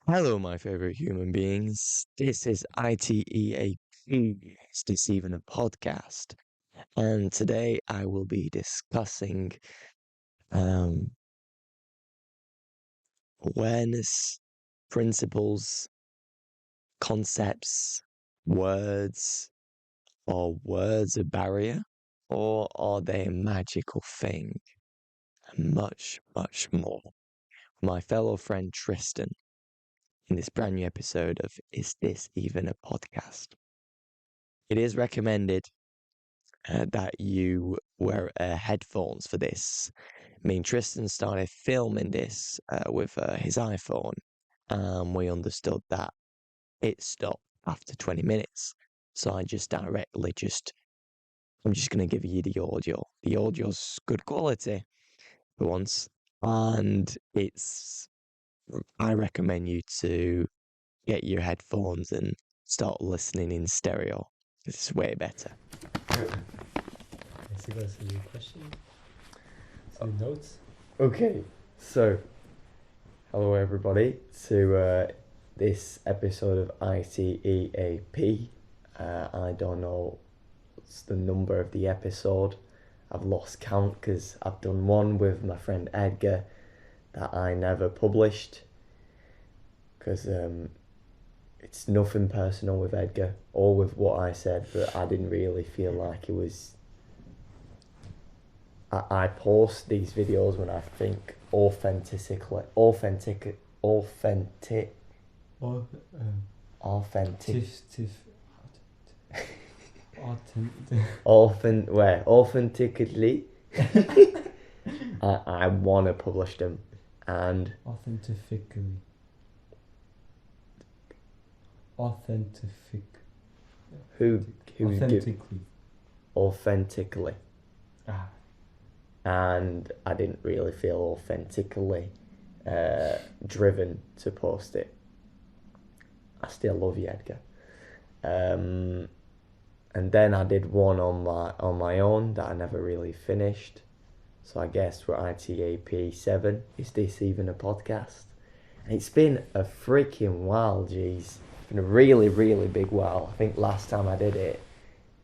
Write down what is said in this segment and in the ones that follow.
Hello, my favorite human beings. This is ITEAP. Is this even a podcast? And today I will be discussing um, awareness, principles, concepts, words. Are words a barrier, or are they a magical thing? And much, much more. My fellow friend Tristan in this brand new episode of Is This Even a Podcast? It is recommended that you wear headphones for this. I mean, Tristan started filming this with his iPhone, and we understood that it stopped after 20 minutes. So I'm just going to give you the audio. The audio's good quality for once, and I recommend you to get your headphones and start listening in stereo. It's way better. So you got some questions? Some notes? Okay, so hello everybody to this episode of ITEAP. I don't know what's the number of the episode. I've lost count because I've done one with my friend Edgar that I never published because it's nothing personal with Edgar or with what I said, but I didn't really feel like it was. I post these videos when I think authentic. Authentic. Authentically. I want to publish them, and Authentically. authentically. Ah. And I didn't really feel authentically driven to post it. I still love you, Edgar. And then I did one on my own that I never really finished. So I guess we're ITAP 7. Is this even a podcast? And it's been a freaking while, geez. It's been a really, really big while. I think last time I did it,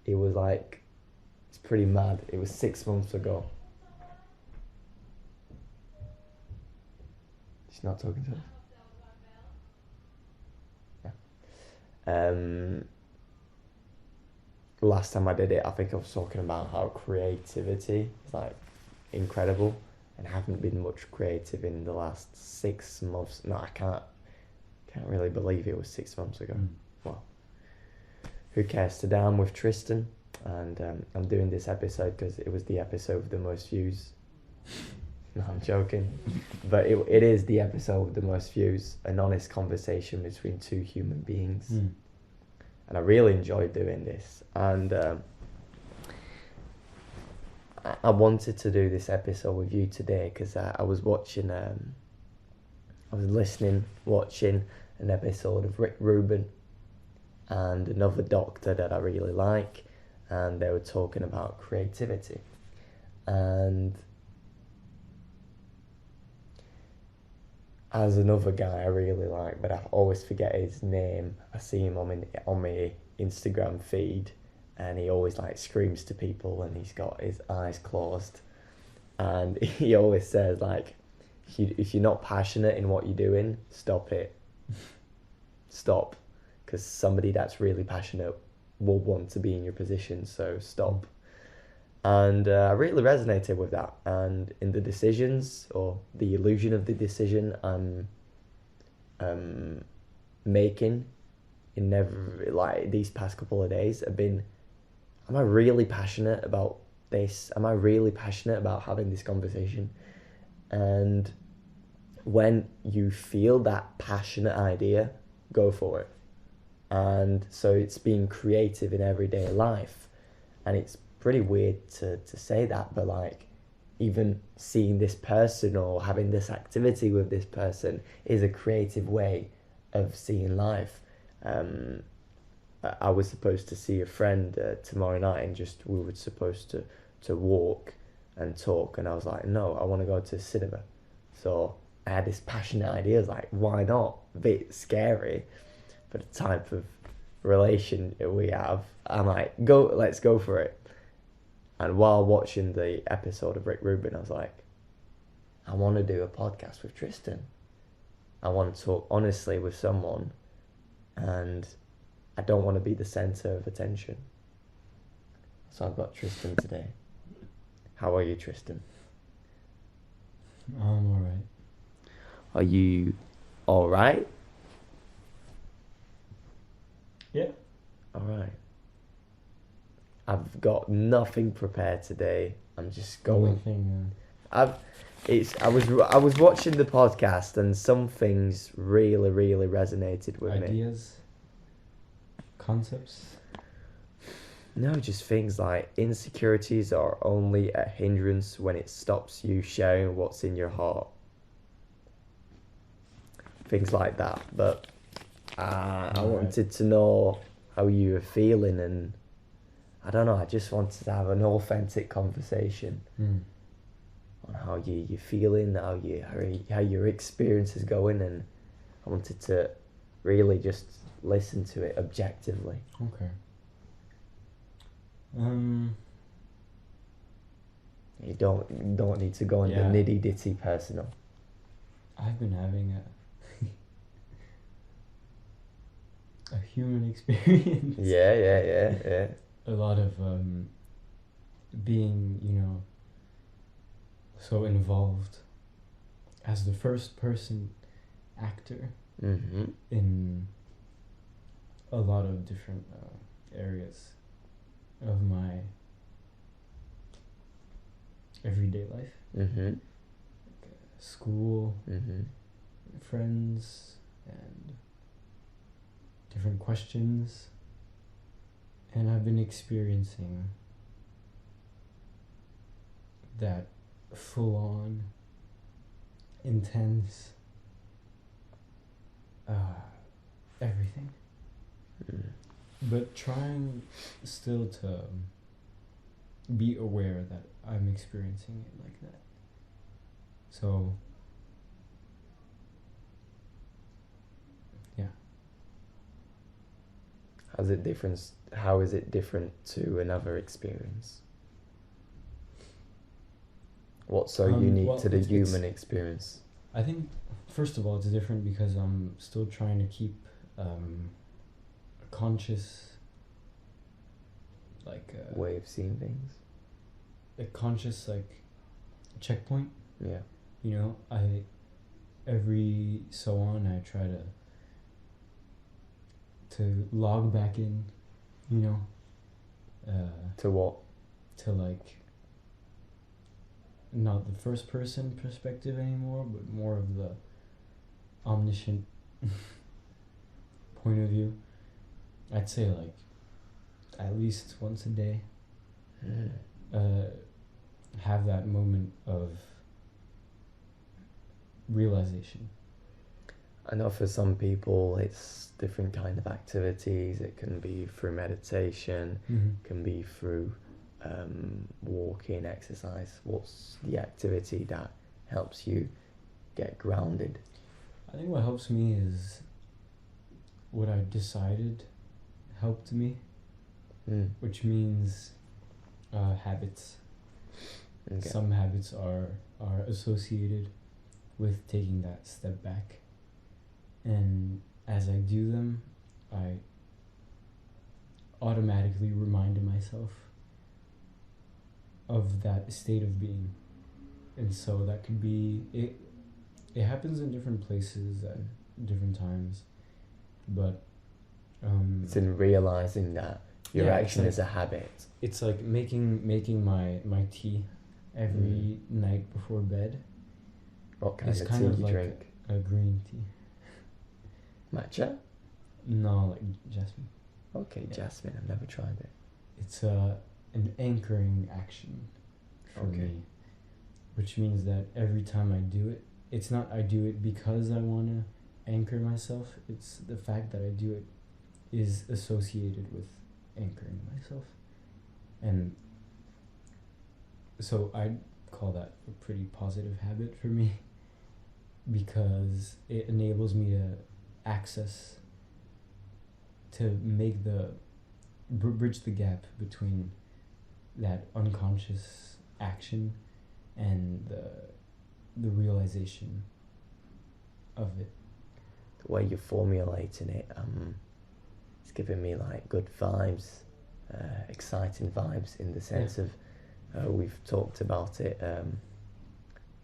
it was like, it's pretty mad. It was 6 months ago. She's not talking to us. Yeah. Last time I did it, I think I was talking about how creativity is like incredible, and I haven't been much creative in the last 6 months. No, I can't really believe it was 6 months ago. Well, who cares? Today I'm with Tristan, and I'm doing this episode because it was the episode with the most views. No, I'm joking. But it is the episode with the most views, an honest conversation between two human beings. And I really enjoyed doing this. And I wanted to do this episode with you today because I was watching, watching an episode of Rick Rubin and another doctor that I really like. And they were talking about creativity. And as another guy I really like, but I always forget his name. I see him on my Instagram feed, and he always like screams to people, and he's got his eyes closed, and he always says like, if you're not passionate in what you're doing, stop it. Stop, because somebody that's really passionate will want to be in your position. So stop. And I really resonated with that. And in the decisions, or the illusion of the decision I'm making in these past couple of days have been, am I really passionate about this? Am I really passionate about having this conversation? And when you feel that passionate idea, go for it. And so it's being creative in everyday life. And it's pretty weird to say that, but like even seeing this person or having this activity with this person is a creative way of seeing life. I was supposed to see a friend tomorrow night, and we were supposed to walk and talk, and I was like, no, I want to go to cinema. So I had this passionate idea. I was like, why not? A bit scary for the type of relation we have. I'm like, let's go for it. And while watching the episode of Rick Rubin, I was like, I want to do a podcast with Tristan. I want to talk honestly with someone, and I don't want to be the center of attention. So I've got Tristan today. How are you, Tristan? I'm alright. Are you alright? Yeah. Alright. I've got nothing prepared today. I'm just going. Nothing. I was watching the podcast, and some things really, really resonated with me. Ideas. Concepts. No, just things like insecurities are only a hindrance when it stops you sharing what's in your heart. Things like that. But I wanted to know how you were feeling, and I don't know, I just wanted to have an authentic conversation on how you're feeling, how your experience is going, and I wanted to really just listen to it objectively. Okay. You don't need to go into Yeah. nitty ditty personal. I've been having a human experience. Yeah. A lot of being, so involved as the first person actor Mm-hmm. in a lot of different areas of my everyday life. Mm-hmm. School, Mm-hmm. friends, and different questions. And I've been experiencing that full-on, intense, everything. But trying still to be aware that I'm experiencing it like that. So, yeah. How is it different to another experience? What's so unique well, to the it's- human experience? I think, first of all, it's different because I'm still trying to keep a conscious, Way of seeing things. a conscious, checkpoint. Yeah. Every so on, I try to log back in, To what? to not the first person perspective anymore, but more of the omniscient point of view. I'd say at least once a day, have that moment of realization. I know for some people it's different kind of activities. It can be through meditation, can be through walking, exercise. What's the activity that helps you get grounded? I think what helps me is what I decided helped me, which means habits. Okay. Some habits are associated with taking that step back, and as I do them, I automatically remind myself of that state of being. And so that could be it happens in different places at different times, but It's in realizing that your Yeah, action it's is a habit. it's like making my tea every night before bed. What kind It's of kind tea of you like drink? a green tea. Matcha? No, like jasmine. Okay, Yeah. jasmine. I've never tried it. It's an anchoring action for Okay. me, which means that every time I do it, it's not I do it because I want to anchor myself. It's the fact that I do it is associated with anchoring myself, and so I call that a pretty positive habit for me. because it enables me to make the bridge the gap between that unconscious action and the realization of it. The way you're formulating it, it's giving me like good vibes, exciting vibes in the sense of we've talked about it.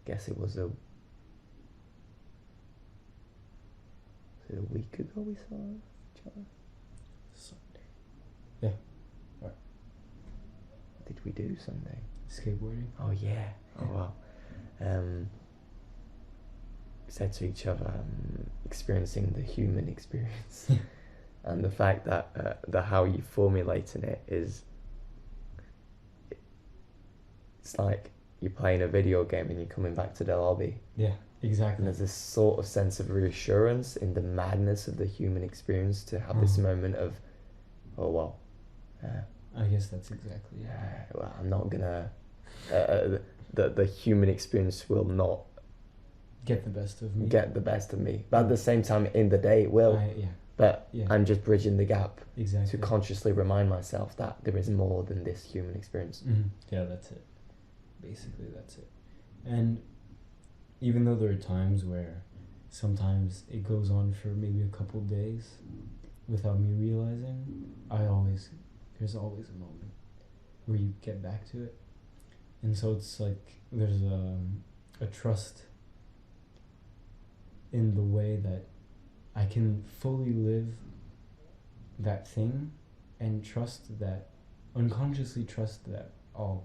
Guess it was a week ago we saw each other. Sunday. Yeah. Right. What did we do Sunday? Skateboarding. Oh yeah. Oh wow. We said to each other, experiencing the human experience, and the fact that the how you formulating it is, it's like you're playing a video game and you're coming back to the lobby. Yeah, exactly. And there's this sort of sense of reassurance in the madness of the human experience to have this moment of, oh well. I guess that's exactly it. Well, I'm not gonna. The human experience will not get the best of me. But at the same time, in the day, it will. But I'm just bridging the gap to consciously remind myself that there is more than this human experience. Mm-hmm. Yeah, that's it. Basically, that's it. And even though there are times where sometimes it goes on for maybe a couple days without me realizing, there's always a moment where you get back to it. And so it's like there's a trust in the way that I can fully live that thing and unconsciously trust that I'll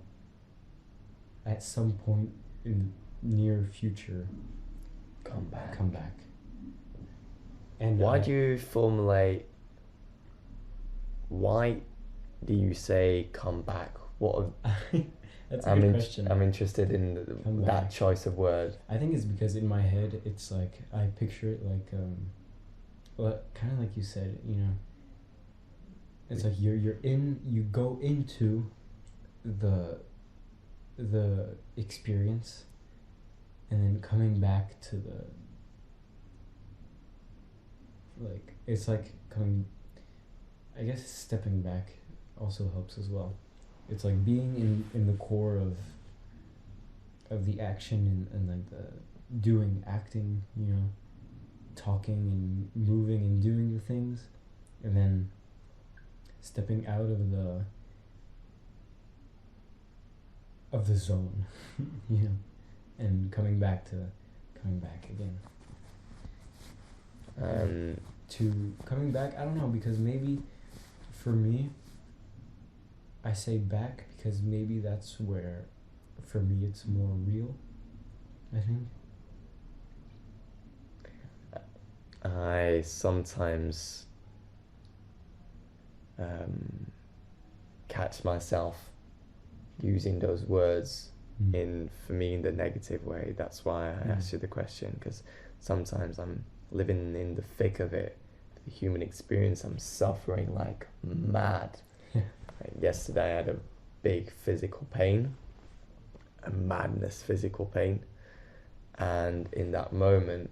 at some point in the near future come back. And why do you say come back? That's a good question. I'm interested in that choice of word. I think it's because in my head it's like I picture it like kind of like you said, it's like you go into the experience and then coming back to it's like I guess stepping back also helps as well. It's like being in the core of the action and like the acting, talking and moving and doing the things, and then stepping out of the zone, and coming back again. To coming back, I don't know, because maybe for me, I say back because maybe that's where, for me, it's more real, I think. I sometimes catch myself using those words for me in the negative way. That's why I asked you the question, because sometimes I'm living in the thick of it, the human experience. I'm suffering like mad. Like yesterday I had a big physical pain, a madness physical pain, and in that moment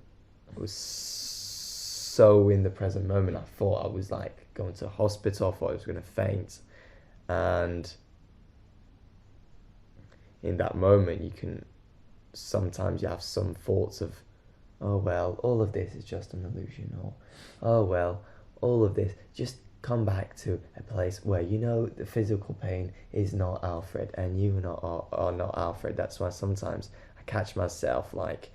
I was so in the present moment. I thought I was like going to hospital. I thought I was going to faint, and in that moment you have some thoughts of, oh well, all of this is just an illusion, or oh well, all of this, just come back to a place where the physical pain is not Alfred and you are not Alfred. That's why sometimes I catch myself like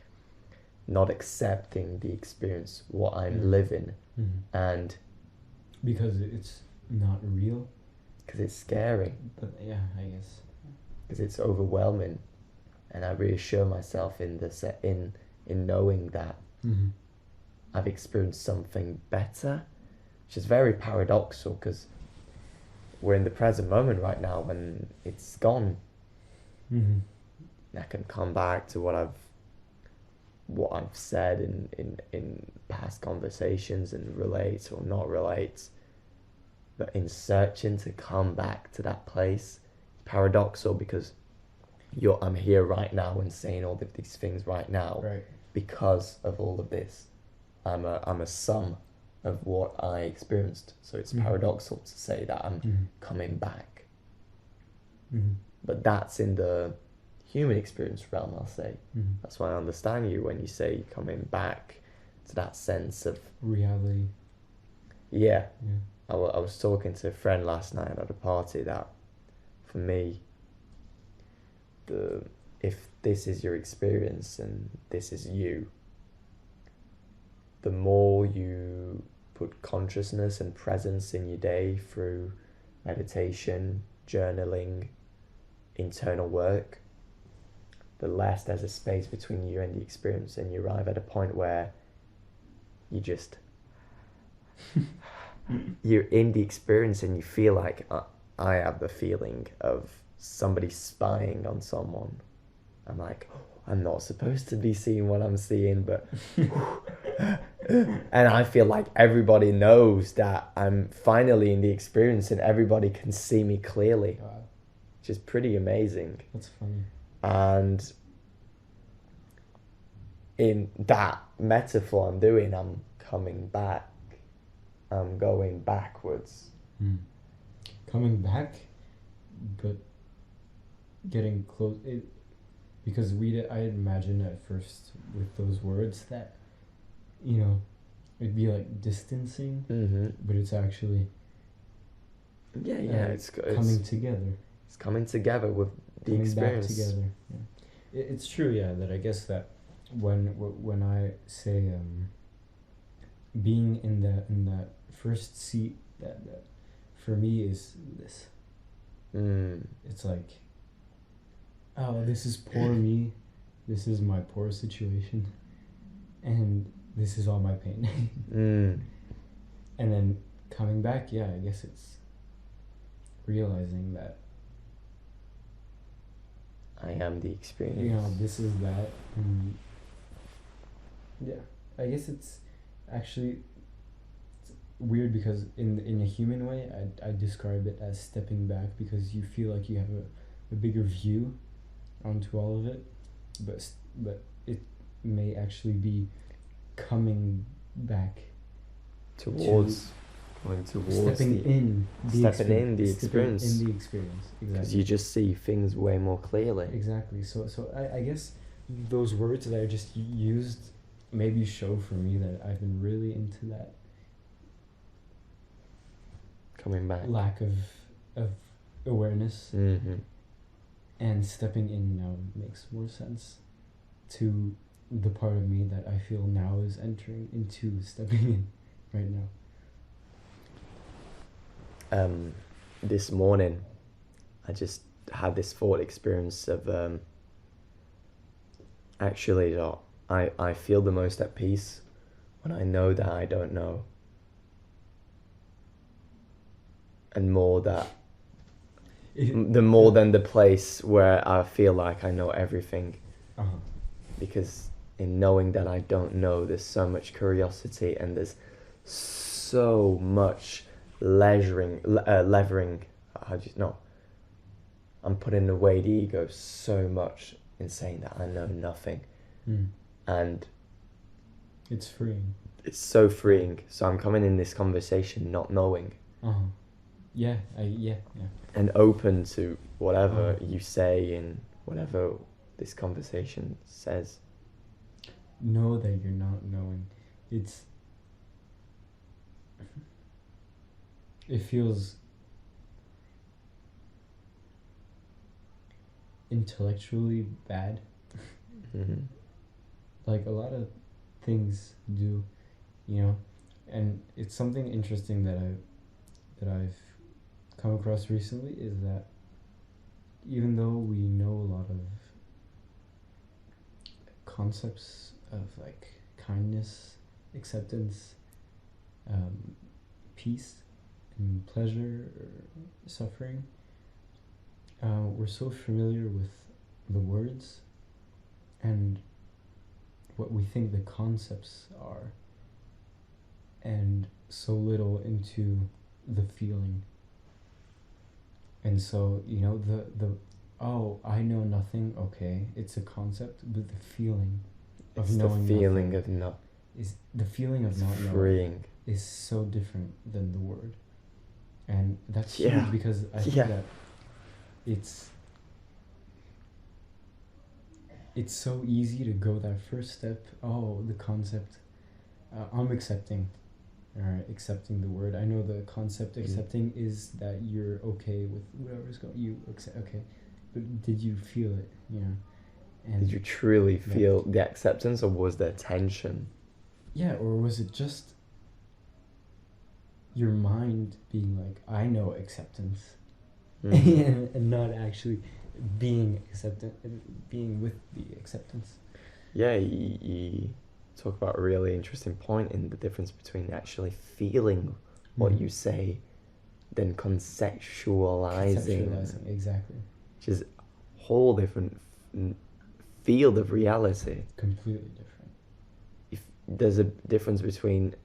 not accepting the experience, what I'm living, and because it's not real, because it's scary, but yeah, I guess because it's overwhelming, and I reassure myself in knowing that I've experienced something better, which is very paradoxical because we're in the present moment right now when it's gone. I can come back to what I've said in past conversations and relate or not relate, but in searching to come back to that place, paradoxical because I'm here right now and saying all of these things right now, right? because of all of this. I'm a sum of what I experienced. So it's paradoxal to say that I'm coming back. But that's in the human experience realm, I'll say. That's why I understand you when you say coming back to that sense of reality. Yeah. I was talking to a friend last night at a party that, for me, if this is your experience and this is you, the more you put consciousness and presence in your day through meditation, journaling, internal work, the less there's a space between you and the experience, and you arrive at a point where you just you're in the experience and you feel like I have the feeling of somebody spying on someone. I'm like, I'm not supposed to be seeing what I'm seeing, but and I feel like everybody knows that I'm finally in the experience and everybody can see me clearly. Wow. Which is pretty amazing. That's funny. And in that metaphor I'm doing, I'm coming back. I'm going backwards. Coming back, but getting close. Because I imagined at first with those words that, it'd be like distancing, but it's actually it's coming together. It's coming together with the experience. Back together. Yeah. It's true, yeah. That I guess that when I say being in that first seat, that for me is this. It's like, oh, this is poor me, this is my poor situation, and this is all my pain. And then coming back, I guess it's realizing that I am the experience. This is that. And I guess it's actually weird because in a human way, I describe it as stepping back, because you feel like you have a bigger view onto all of it, but it may actually be coming back towards stepping in the experience, exactly, because you just see things way more clearly. Exactly. So I guess those words that I just used maybe show for me that I've been really into that coming back, lack of awareness, and stepping in now makes more sense to the part of me that I feel now is entering into stepping in right now. This morning I just had this thought experience of actually I feel the most at peace when I know that I don't know, and more that more than the place where I feel like I know everything. Because in knowing that I don't know, there's so much curiosity and there's so much levering. I'm putting away the ego so much in saying that I know nothing. And it's freeing. It's so freeing. So I'm coming in this conversation not knowing. Yeah. And open to whatever you say and whatever this conversation says. Know that you're not knowing. It feels intellectually bad. Like a lot of things do, and it's something interesting that I've come across recently, is that even though we know a lot of concepts of like kindness, acceptance, peace and pleasure or suffering, we're so familiar with the words and what we think the concepts are, and so little into the feeling. And so, the I know nothing, okay, it's a concept, but the feeling of it's knowing the feeling nothing of not. is the feeling of It's not knowing freeing. is so different than the word, and that's Yeah. huge because I think Yeah. that it's so easy to go that first step. Oh, the concept. I'm accepting. All right, accepting the word. I know the concept accepting is that you're okay with whatever's going. You accept. Okay, but did you feel it? You know. And Did you truly feel the acceptance, or was there tension? Yeah, or was it just your mind being like, I know acceptance, and not actually being acceptant, being with the acceptance. Yeah, you talk about a really interesting point in the difference between actually feeling what you say than conceptualizing. Exactly. Which is a whole different field of reality. Completely different. If there's a difference between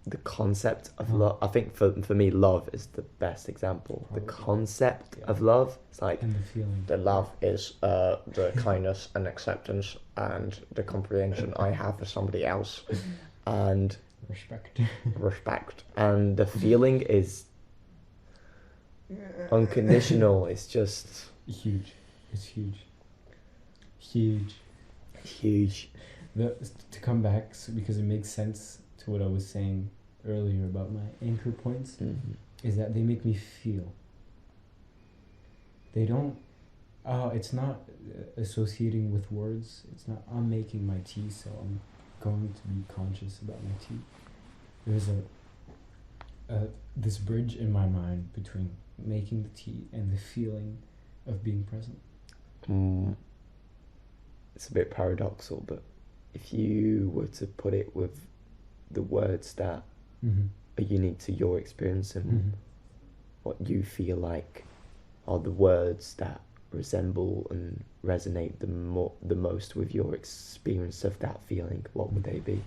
the concept of love. I think for me, love is the best example. Probably. The concept of love, it's like, and the feeling. The love is the kindness and acceptance and the comprehension I have for somebody else, and respect. And the feeling is unconditional. It's just huge. It's huge. To come back, because it makes sense to what I was saying earlier about my anchor points, is that they make me feel. They don't. It's not associating with words. It's not. I'm making my tea, so I'm going to be conscious about my tea. There's this bridge in my mind between making the tea and the feeling of being present. It's a bit paradoxal, but if you were to put it with the words that are unique to your experience and what you feel like are the words that resemble and resonate the most with your experience of that feeling, what would they be?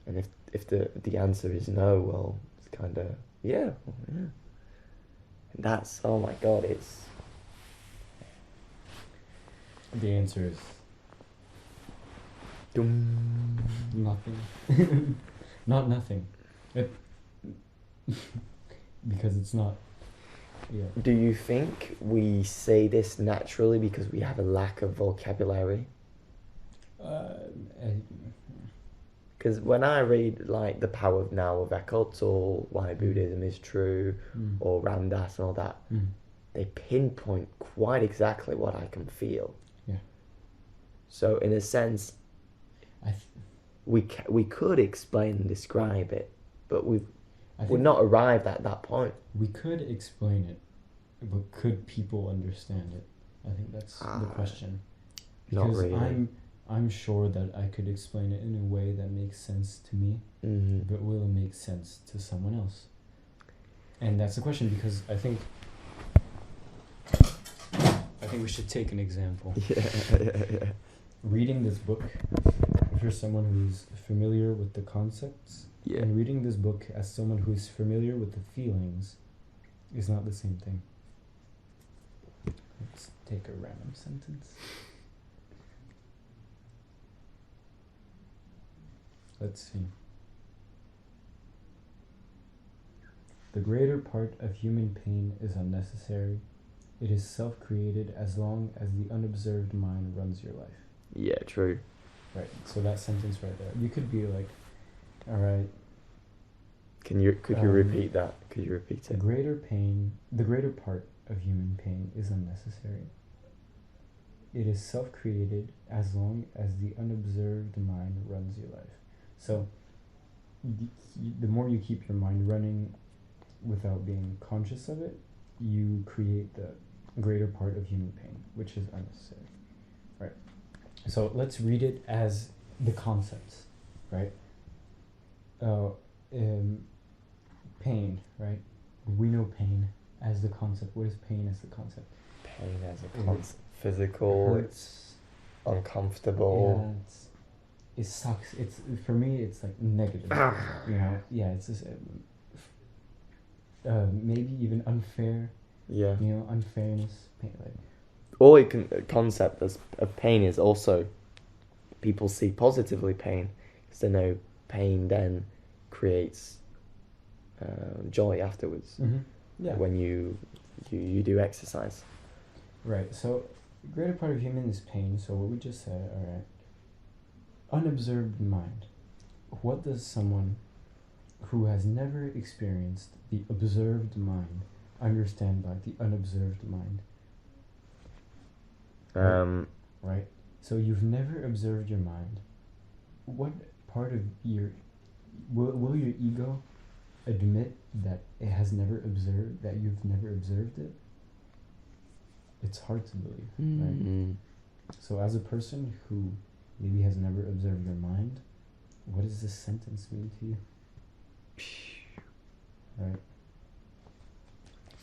And if the answer is no, well, it's kind of yeah. And that's, oh my god, it's... The answer is nothing. Not nothing. Because it's not. Yeah. Do you think we say this naturally because we have a lack of vocabulary? Because when I read like The Power of Now of Eckhart, or Why Buddhism is True, or Ram Dass and all that, they pinpoint quite exactly what I can feel. Yeah. So in a sense, we could explain and describe it, but we're not arrived at that point. We could explain it, but could people understand it? I think that's the question. Because not really. I'm sure that I could explain it in a way that makes sense to me, but will make sense to someone else. And that's the question, because I think we should take an example. Yeah. Reading this book, if you're someone who's familiar with the concepts, and reading this book as someone who's familiar with the feelings is not the same thing. Let's take a random sentence. Let's see. The greater part of human pain is unnecessary. It is self-created as long as the unobserved mind runs your life. Yeah, true. Right. So that sentence right there. You could be like, all right. Could you repeat that? Could you repeat it? The greater part of human pain is unnecessary. It is self-created as long as the unobserved mind runs your life. So the more you keep your mind running without being conscious of it, you create the greater part of human pain, which is unnecessary. Right. So let's read it as the concepts, right? Pain, right? We know pain as the concept. What is pain as the concept? Pain as a concept. Physical, it's uncomfortable. Yeah, it sucks. It's, for me, it's like negative. You know? Yeah, it's just... maybe even unfair. Yeah. You know, unfairness. Like, Or it can concept of pain is also people see positively pain because they know pain then creates joy afterwards. Yeah. When you do exercise. Right. So, the greater part of human is pain. So what we just said. All right. Unobserved mind. What does someone who has never experienced the observed mind understand by the unobserved mind? Right? So you've never observed your mind. What part of your... Will your ego admit that it has never observed, that you've never observed it? It's hard to believe, right? So as a person who maybe has never observed your mind, what does this sentence mean to you? Right?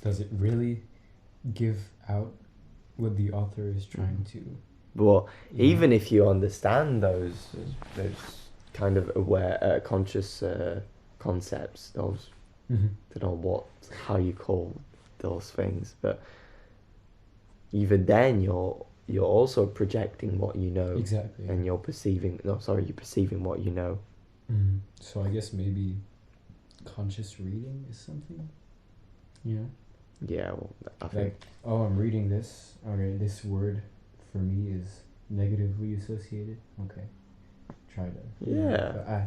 Does it really give out what the author is trying to... But even if you understand those kind of aware, conscious concepts, those I don't know how you call those things, but even then you're also projecting what you know. Exactly. And you're perceiving what you know. So I guess maybe conscious reading is something, you know? Yeah, well, I think... Like, oh, I'm reading this. Okay, this word for me is negatively associated. Okay, try to... Yeah.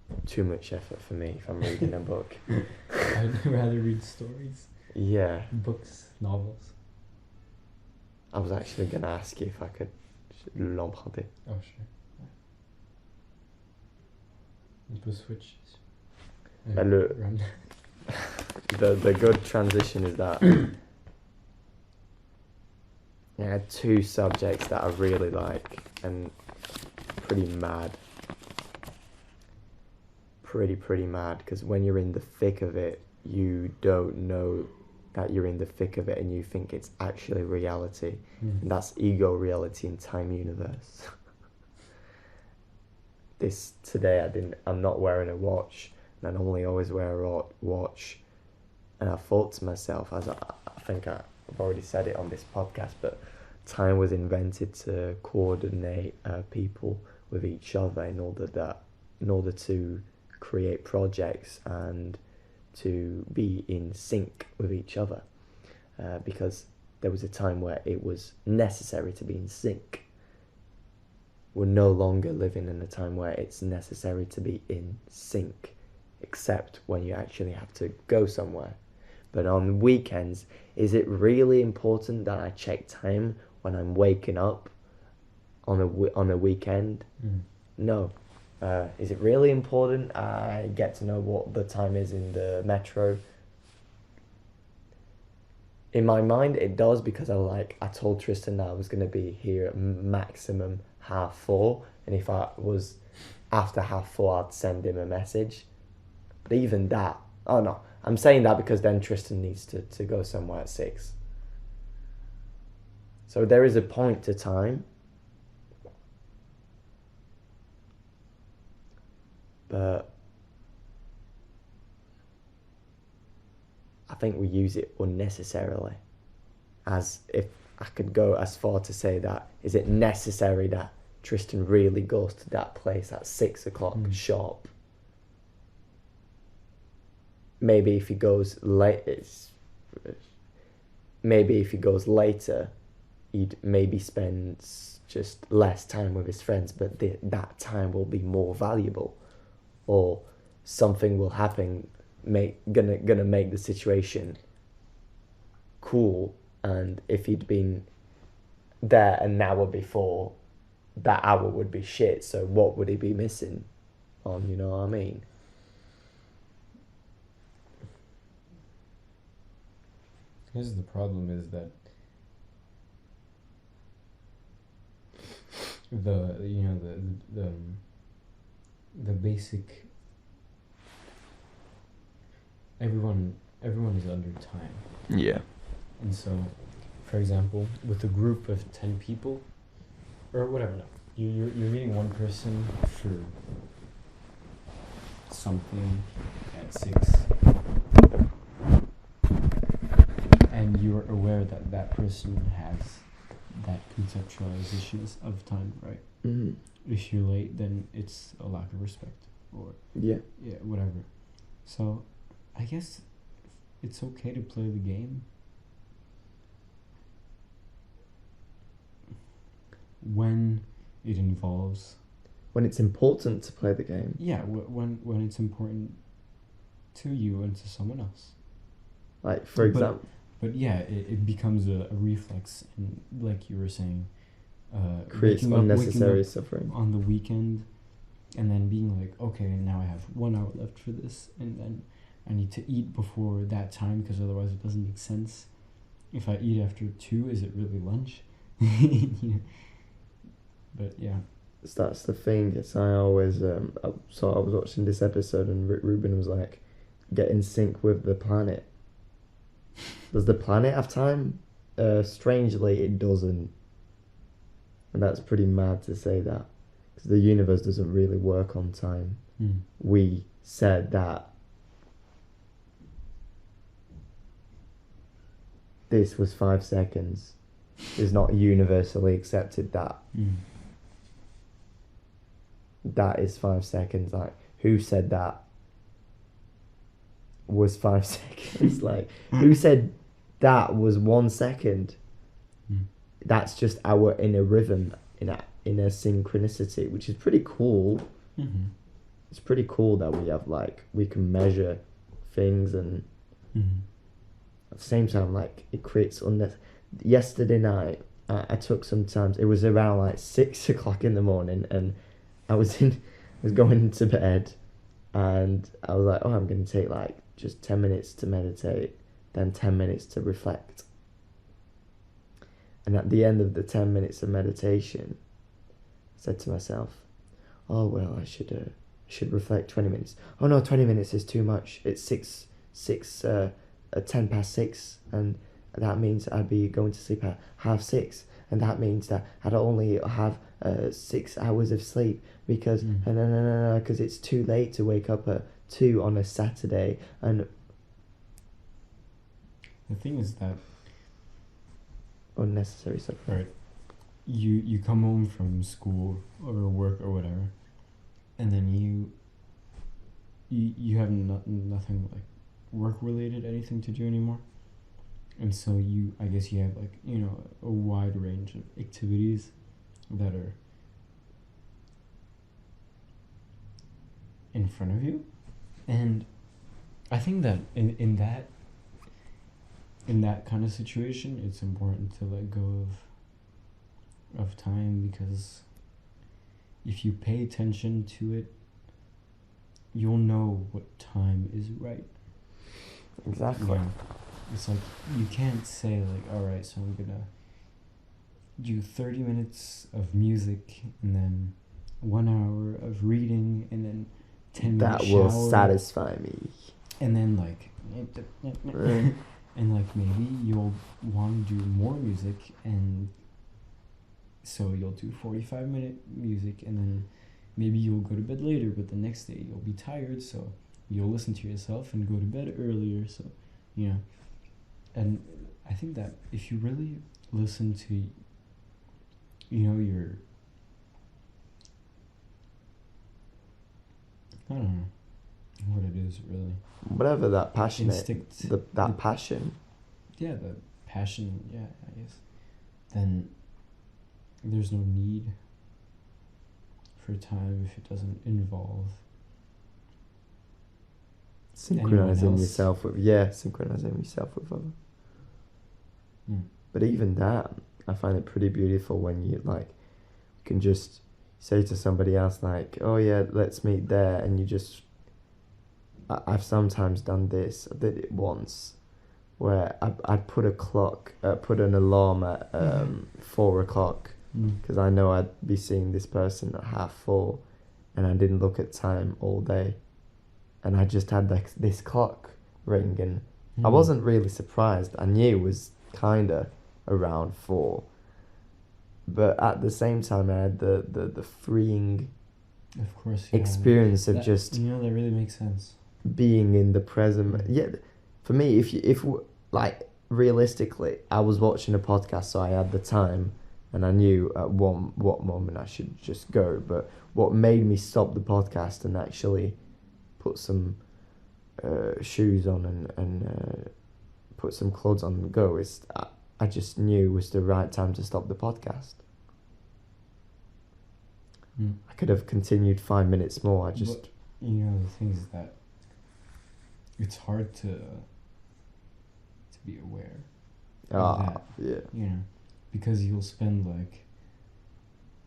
But too much effort for me if I'm reading a book. I'd rather read stories. Yeah. Books, novels. I was actually going to ask you if I could l'emprunter. Oh, sure. On peut switch. The good transition is that I had two subjects that I really like and pretty mad. Pretty mad, because when you're in the thick of it, you don't know that you're in the thick of it and you think it's actually reality. And that's ego reality and time universe. I'm not wearing a watch, and I normally always wear a watch, and I thought to myself, as I think I've already said it on this podcast, but time was invented to coordinate people with each other in order to create projects and to be in sync with each other, because there was a time where it was necessary to be in sync. We're no longer living in a time where it's necessary to be in sync, except when you actually have to go somewhere. But on weekends, is it really important that I check time when I'm waking up on a weekend? No. Is it really important I get to know what the time is in the metro? In my mind, it does, because I told Tristan that I was going to be here at maximum 4:30, and if I was after 4:30, I'd send him a message. But even that, oh no, I'm saying that because then Tristan needs to go somewhere at 6. So there is a point to time. But I think we use it unnecessarily. As if I could go as far to say that, is it necessary that Tristan really goes to that place at 6 o'clock sharp? Maybe if he goes later, he'd maybe spend just less time with his friends, but that time will be more valuable. Or something will happen, gonna make the situation cool. And if he'd been there an hour before, that hour would be shit. So what would he be missing on? You know what I mean? Here's the problem: is that the basic... everyone is under time. Yeah. And so, for example, with a group of 10 people, or whatever, no, you're meeting one person for something at 6. and you're aware that that person has that conceptualization of time, right? Mm-hmm. If you're late, then it's a lack of respect, or Yeah. whatever. So, I guess it's okay to play the game when it involves. When it's important to play the game. Yeah, when it's important to you and to someone else. Like, for example. But yeah, it becomes a reflex, and like you were saying, Creates unnecessary suffering on the weekend, and then being like, okay, now I have 1 hour left for this, and then I need to eat before that time because otherwise it doesn't make sense. If I eat after 2, is it really lunch? Yeah. But yeah. That's the thing. It's I always I was watching this episode and Ruben was like, get in sync with the planet. Does the planet have time? Strangely, it doesn't. And that's pretty mad to say that, because the universe doesn't really work on time. We said that this was 5 seconds. It's not universally accepted that that is 5 seconds. Like, who said that was 5 seconds? Like, who said that was 1 second? That's just our inner rhythm, in a synchronicity, which is pretty cool. It's pretty cool that we have, like, we can measure things, and at the same time, like, it creates yesterday night, I took some time. It was around like 6 o'clock in the morning, and I was going into bed, and I was like, oh, I'm going to take like just 10 minutes to meditate, then 10 minutes to reflect. And at the end of the 10 minutes of meditation, I said to myself, oh, well, I should reflect 20 minutes. Oh no, 20 minutes is too much. It's 10 past 6, and that means I'd be going to sleep at 6:30, and that means that I'd only have 6 hours of sleep, because because it's too late to wake up at 2 on a Saturday. And the thing is that unnecessary suffering. Right. You come home from school or work or whatever, and then you have nothing like work related, anything to do anymore, and so I guess you have, like, you know, a wide range of activities that are in front of you, and I think that in that kind of situation, it's important to let go of time, because if you pay attention to it, you'll know what time is right. Exactly. Yeah. It's like, you can't say like, alright, so I'm gonna do 30 minutes of music, and then 1 hour of reading, and then 10 minutes that will shower, satisfy me. And then like and like maybe you'll want to do more music, and so you'll do 45-minute music, and then maybe you'll go to bed later, but the next day you'll be tired, so you'll listen to yourself and go to bed earlier. So, you know, and I think that if you really listen to, you know, your, I don't know what it is really. Whatever that passion Instinct. Passion. Yeah, the passion, yeah, I guess. Then there's no need for time if it doesn't involve synchronizing yourself with other. But even that, I find it pretty beautiful when you like can just say to somebody else like, oh yeah, let's meet there, and you just I've sometimes done this. I did it once where I'd put an alarm at 4 o'clock, because I know I'd be seeing this person at 4:30, and I didn't look at time all day, and I just had this clock ring, and I wasn't really surprised. I knew it was kinda around 4, but at the same time I had the freeing experience of just, you know, that really makes sense. being in the present. Yeah, for me, if like realistically, I was watching a podcast, so I had the time, and I knew at what moment I should just go. But what made me stop the podcast and actually put some shoes on and put some clothes on and go is I just knew it was the right time to stop the podcast. I could have continued 5 minutes more. But, the thing is that it's hard to be aware of that. Yeah. Because you'll spend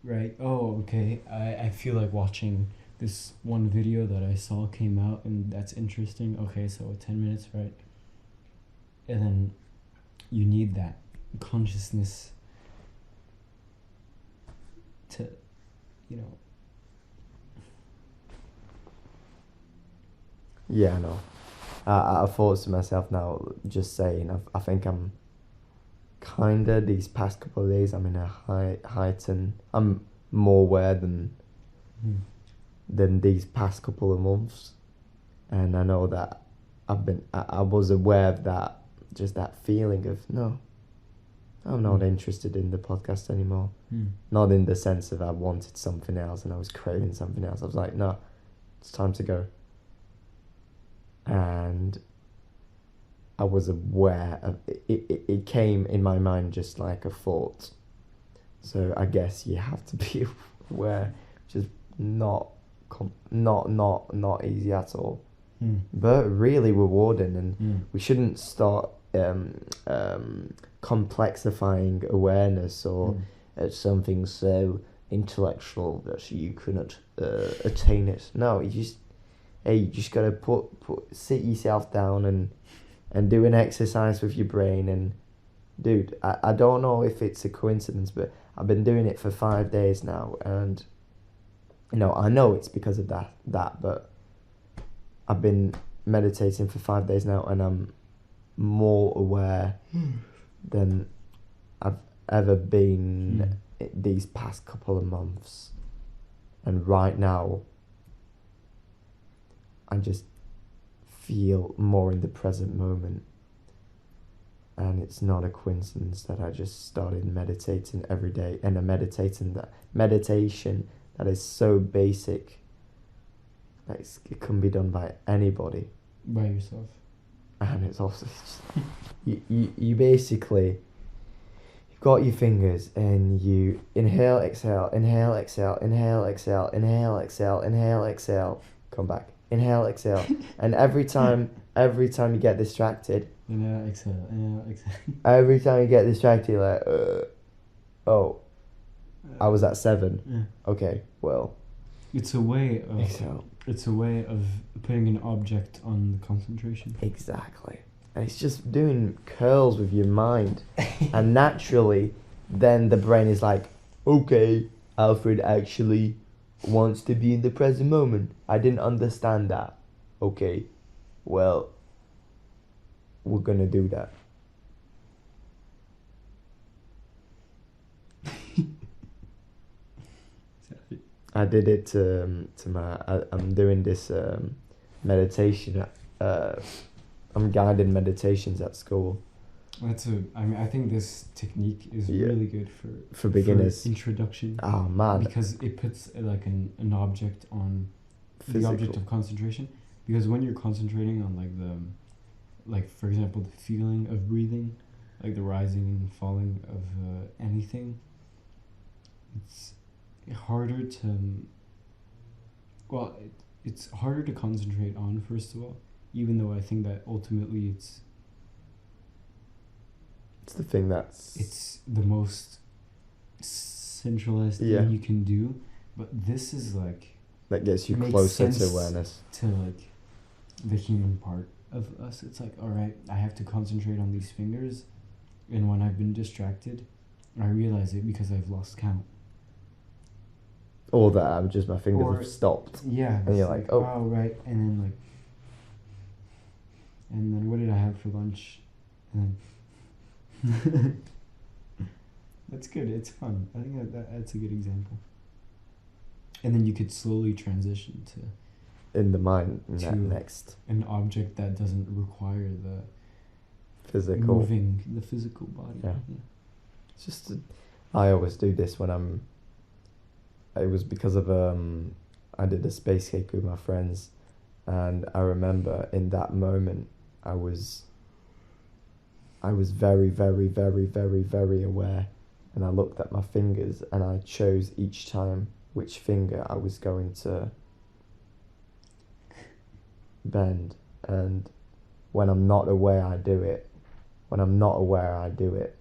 right, okay, I feel like watching this one video that I saw came out and that's interesting. Okay, so 10 minutes, right? And then you need that consciousness to, Yeah, I know. I thought to myself now, just saying, I think I'm kinda, these past couple of days, I'm in a heightened, I'm more aware than these past couple of months. And I know that I was aware of that, just that feeling of, no, I'm not interested in the podcast anymore. Not in the sense of I wanted something else and I was craving something else. I was like, no, it's time to go. And I was aware of it came in my mind just like a thought. So I guess you have to be aware, which is not easy at all. But really rewarding, and we shouldn't start complexifying awareness or something so intellectual that you cannot attain it. No, you just gotta sit yourself down and do an exercise with your brain. And dude, I don't know if it's a coincidence, but I've been doing it for 5 days now, and I know it's because of that, but I've been meditating for 5 days now, and I'm more aware than I've ever been these past couple of months. And right now, I just feel more in the present moment. And it's not a coincidence that I just started meditating every day, and a meditation that is so basic. It can be done by anybody. By yourself. And it's also just, you basically, you've got your fingers and you inhale, exhale, inhale, exhale, inhale, exhale, inhale, exhale, inhale, exhale, come back, inhale, exhale. And every time you get distracted, inhale, exhale, inhale, exhale. Every time you get distracted, you're like, I was at 7. Yeah. Okay, well. It's a way of Exhale. It's a way of putting an object on the concentration. Exactly. And it's just doing curls with your mind. And naturally, then the brain is like, okay, Alfred actually wants to be in the present moment. I didn't understand that. Okay, well, we're gonna do that. I did it to I'm doing this meditation. I'm guiding meditations at school. I think this technique is really good for beginners. For introduction. Oh man! Because it puts like an object on the object of concentration. Because when you're concentrating on for example, the feeling of breathing, like the rising and falling of anything, it's harder to it's harder to concentrate on, first of all, even though I think that ultimately it's the thing it's the most centralized thing you can do. But this is that gets you closer to awareness, to the human part of us. It's like, all right, I have to concentrate on these fingers, and when I've been distracted, I realize it because I've lost count. Or that I'm just, my fingers have stopped. Yeah. And you're like, oh. Oh, right. And then what did I have for lunch? And then that's good. It's fun. I think that's a good example. And then you could slowly transition to... In the mind, next. An object that doesn't require the physical. moving the physical body. Yeah. It's just, I always do this when I'm. It was because of I did a space cake with my friends, and I remember in that moment I was very, very, very, very, very aware, and I looked at my fingers and I chose each time which finger I was going to bend, and when I'm not aware I do it. When I'm not aware I do it.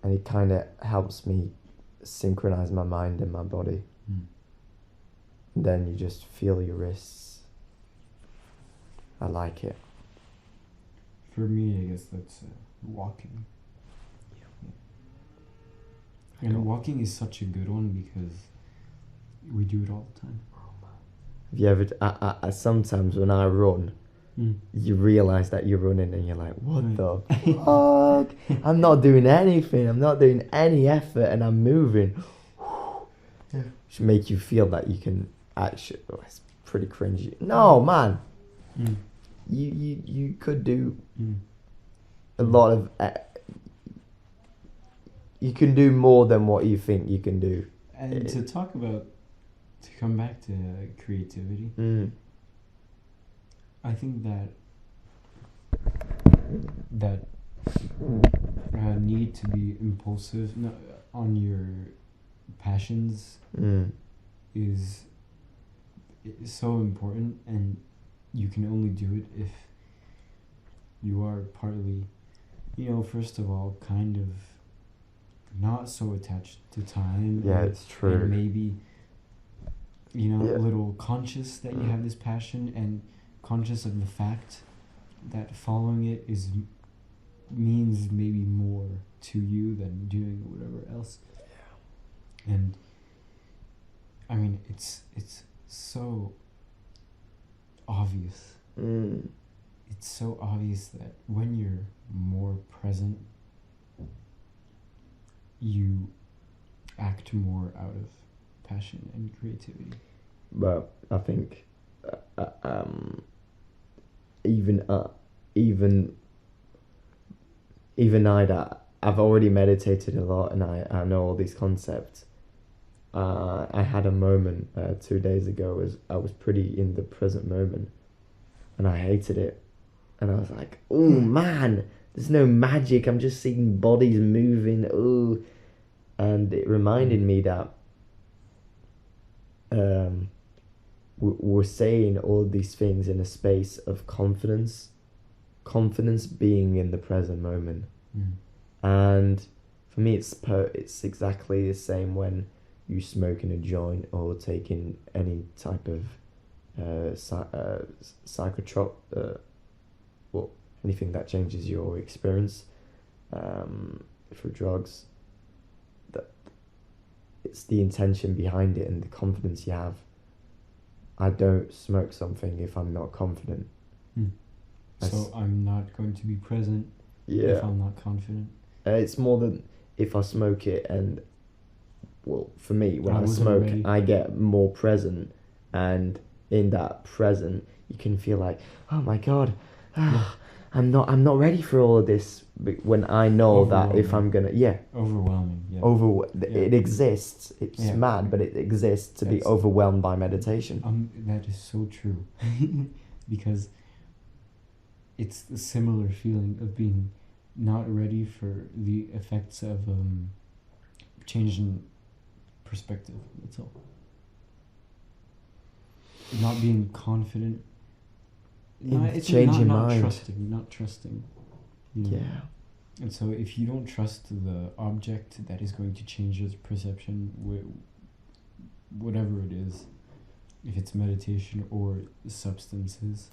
And it kind of helps me synchronize my mind and my body. And then you just feel your wrists. I like it. For me, I guess that's walking. Yeah. And walking is such a good one because we do it all the time. Have you ever? I sometimes when I run, you realize that you're running and you're like, what the fuck? I'm not doing anything. I'm not doing any effort, and I'm moving. Should make you feel that you can actually. Oh, it's pretty cringy. No, man. You could do a lot of. You can do more than what you think you can do. And to come back to creativity, I think that need to be impulsive on your passions is so important, and you can only do it if you are partly, first of all, kind of not so attached to time. Yeah, it's true. And maybe, a little conscious that you have this passion, and conscious of the fact that following it means maybe more to you than doing whatever else. And I mean, it's so obvious. It's so obvious that when you're more present, you act more out of passion and creativity. But I think even I've already meditated a lot, and I know all these concepts. I had a moment 2 days ago as I was pretty in the present moment, and I hated it, and I was like, oh man, there's no magic, I'm just seeing bodies moving, and it reminded me that we're saying all these things in a space of confidence being in the present moment. And for me it's exactly the same when you smoking a joint or taking any type of psychotrop, anything that changes your experience for drugs. That it's the intention behind it and the confidence you have. I don't smoke something if I'm not confident. So I'm not going to be present if I'm not confident. It's more than if I smoke it, and for me, when I smoke, ready. I get more present, and in that present, you can feel like, oh my god, I'm not ready for all of this. When I know that if I'm gonna, overwhelming, it exists. It's mad, but it exists to be overwhelmed by meditation. That is so true, because it's the similar feeling of being not ready for the effects of change in perspective. That's all. Not being confident. It's changing mind. Not trusting. Yeah. And so if you don't trust the object that is going to change your perception, whatever it is, if it's meditation or substances,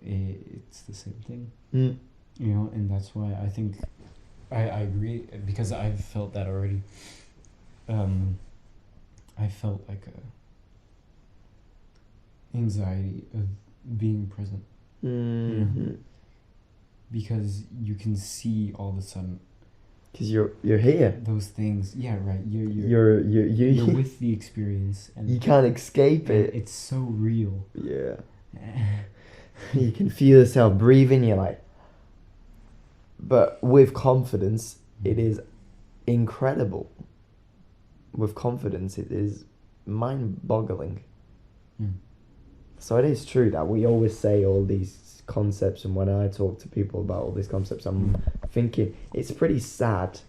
it's the same thing. And that's why I think I agree, because I've felt that already. I felt like a anxiety of being present. Because you can see all of a sudden. Because you're here. Those things, right? You're with the experience, and you can't escape it. It's so real. Yeah. You can feel yourself breathing. You're like, But with confidence, it is incredible. With confidence, it is mind-boggling. So it is true that we always say all these concepts, and when I talk to people about all these concepts, I'm thinking it's pretty sad.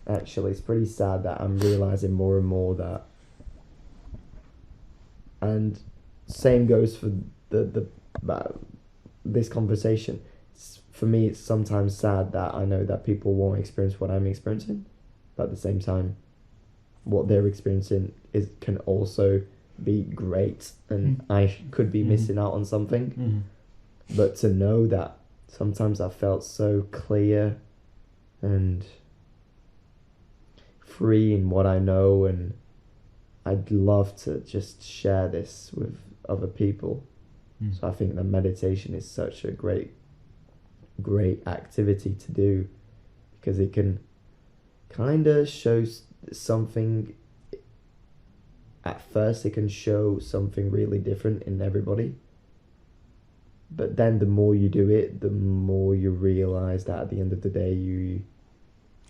Actually, it's pretty sad that I'm realizing more and more that. And same goes for the this conversation. For me, it's sometimes sad that I know that people won't experience what I'm experiencing, but at the same time, what they're experiencing can also be great, and I could be missing out on something. But to know that sometimes I felt so clear and free in what I know, and I'd love to just share this with other people. So I think that meditation is such a great activity to do, because it can kind of show something. At first it can show something really different in everybody, but then the more you do it, the more you realize that at the end of the day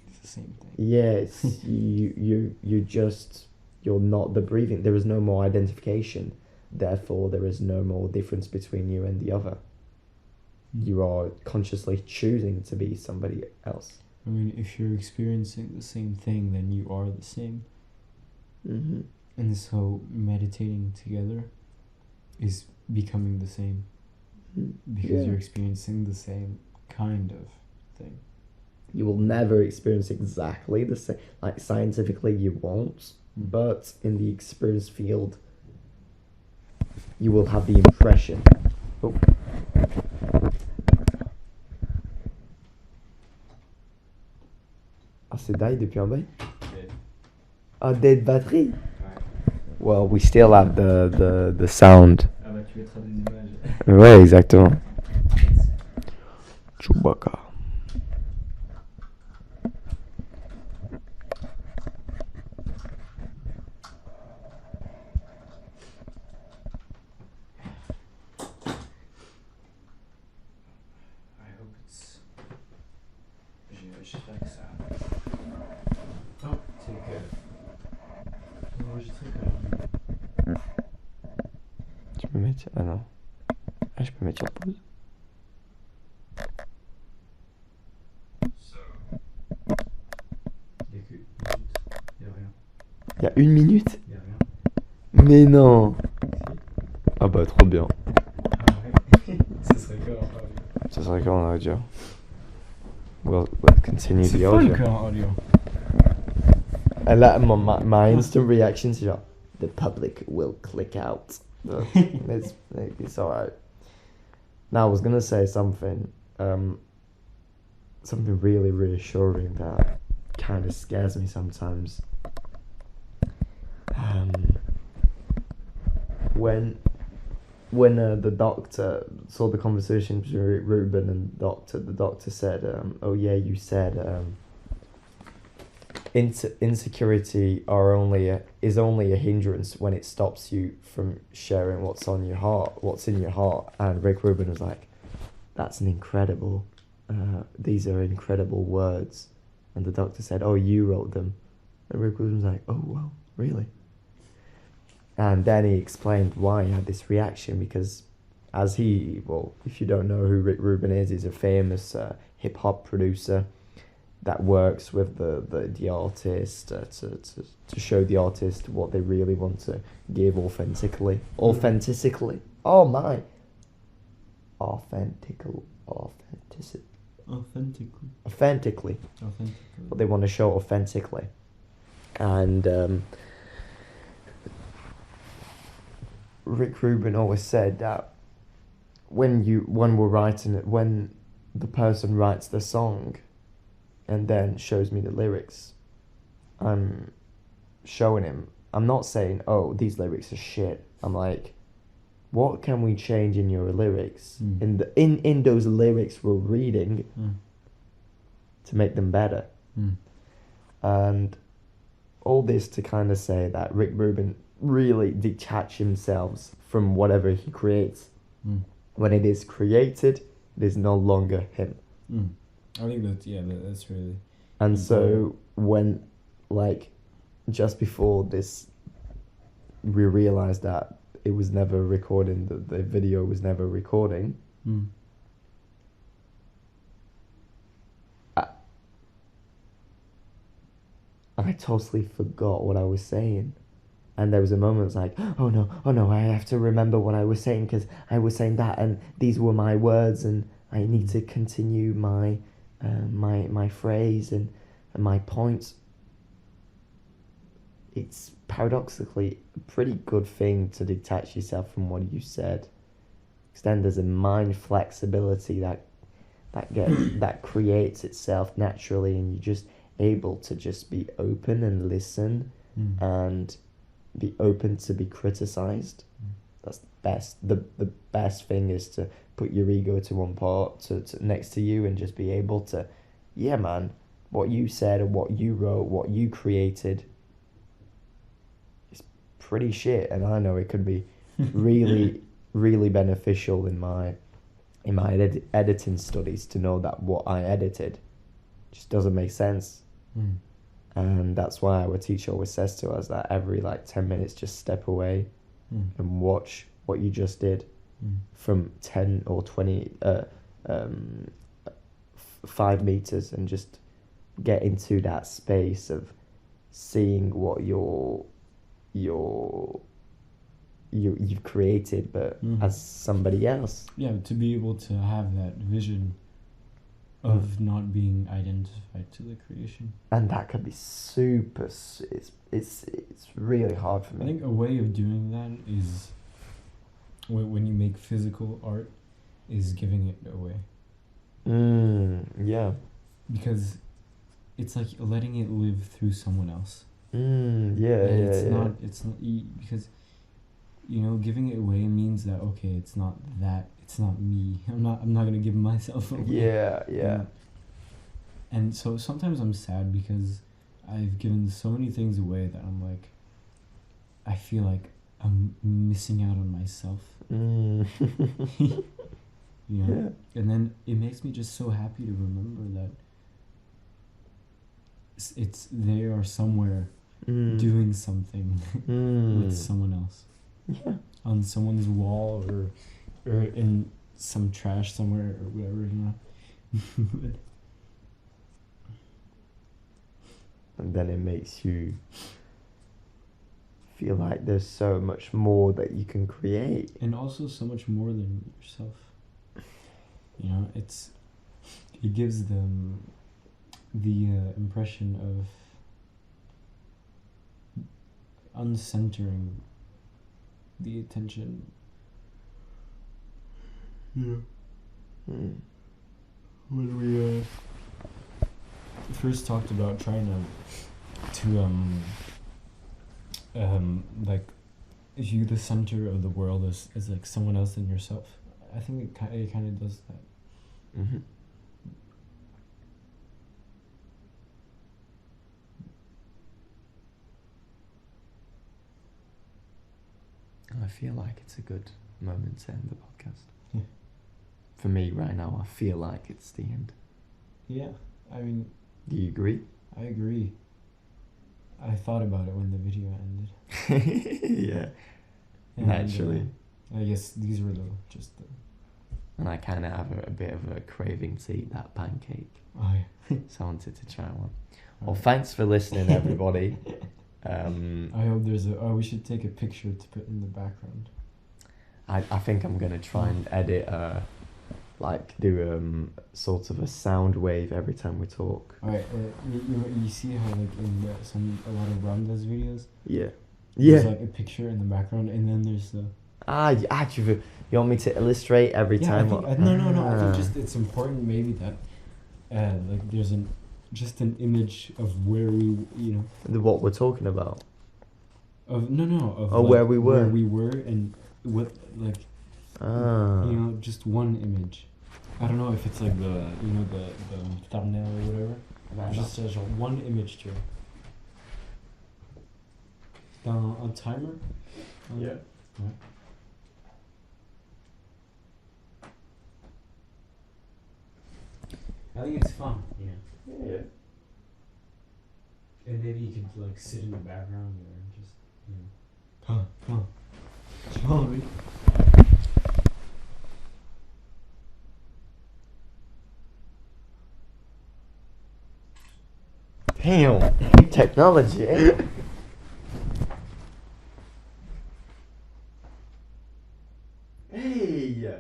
It's the same thing. Yeah, it's you're not the breathing. There is no more identification, therefore there is no more difference between you and the other. You are consciously choosing to be somebody else. I mean, if you're experiencing the same thing, then you are the same. And so meditating together is becoming the same, because you're experiencing the same kind of thing. You will never experience exactly the same. Like, scientifically you won't, but in the experience field you will have the impression. C'est die depuis un bail? Dead battery? Well, we still have the sound. Ah bah tu mettras des images. Ouais, exactement. Chewbacca. I hope it's... J'espère que ça... Oh, c'est que... Enregistré quand même. Tu peux mettre... Ah non. Ah, je peux mettre sur pause. Il y a qu'une minute. Il y a rien. Mais non. Ah bah trop bien. Ah ouais. Ce serait quoi en audio? Ça serait quoi en audio? We'll continue the audio. C'est fun qu'en audio. And that, my instant reaction is genre, the public will click out. It's alright. Now I was gonna say something really reassuring that kind of scares me sometimes. When the doctor saw the conversation between Ruben and the doctor said, "Oh yeah, you said insecurity is only a hindrance when it stops you from sharing what's in your heart." And Rick Rubin was like, "That's an incredible. These are incredible words." And the doctor said, "Oh, you wrote them." And Rick Rubin was like, "Oh well, really?" And then he explained why he had this reaction, because if you don't know who Rick Rubin is, he's a famous hip-hop producer that works with the artist to show the artist what they really want to give authentically. Authentically. Oh my. Authentically. What they want to show authentically. And Rick Rubin always said that when the person writes the song and then shows me the lyrics, I'm showing him. I'm not saying, "Oh, these lyrics are shit." I'm like, what can we change in your lyrics, in those lyrics we're reading, to make them better? And all this to kind of say that Rick Rubin really detach himself from whatever he creates. When it is created, it is no longer him. I think that's really And important. so when, like, just before this, we realized that it was never recording, the video was never recording. I totally forgot what I was saying. And there was a moment, it's like, oh no, I have to remember what I was saying, because I was saying that, and these were my words, and I need to continue my my phrase and my points. It's paradoxically a pretty good thing to detach yourself from what you said, because then there's a mind flexibility that creates itself naturally, and you're just able to just be open and listen and be open to be criticized. That's the best. The best thing is to put your ego to one part, to next to you, and just be able to, yeah, man, what you said and what you wrote, what you created, is pretty shit, and I know it could be really really beneficial in my editing studies to know that what I edited just doesn't make sense. And that's why our teacher always says to us that every 10 minutes just step away and watch what you just did from 10 or 20 5 meters, and just get into that space of seeing what you've created, but as somebody else. Yeah, to be able to have that vision of not being identified to the creation. And that could be super. It's really hard for me. I think a way of doing that is when you make physical art, is giving it away. Yeah. Because it's like letting it live through someone else. Yeah. It's not because giving it away means that it's not me. I'm not gonna give myself away. Yeah. And so sometimes I'm sad because I've given so many things away that I'm like, I feel like I'm missing out on myself. Yeah. And then it makes me just so happy to remember that they are somewhere doing something with someone else. Yeah. On someone's wall or in some trash somewhere or whatever, And then it makes you feel like there's so much more that you can create. And also so much more than yourself. It gives them the impression of uncentering the attention. Yeah. When we first talked about trying to view the center of the world as like someone else than yourself, I think it kind of does that. I feel like it's a good moment to end the podcast. Yeah. For me right now, I feel like it's the end. Yeah, I mean... Do you agree? I agree. I thought about it when the video ended. Yeah. Naturally. I guess these were just the... And I kind of have a bit of a craving to eat that pancake. Oh, yeah. So I wanted to try one. Well, thanks for listening, everybody. I hope we should take a picture to put in the background. I think I'm going to try and edit, do sort of a sound wave every time we talk. Alright, you see how in a lot of Ramda's videos? Yeah. There's a picture in the background, and then there's the... Actually, you want me to illustrate every time? No. I think just it's important maybe that there's just an image of where we, What we're talking about. Of Where we were. Where we were and what just one image. I don't know if it's like the thumbnail or whatever. Just there's one image to it. On timer. Yeah. Right. I think it's fun, you know. Yeah. And maybe you could like sit in the background or just, you know. Come on. Follow me. Damn. Technology, eh? Hey.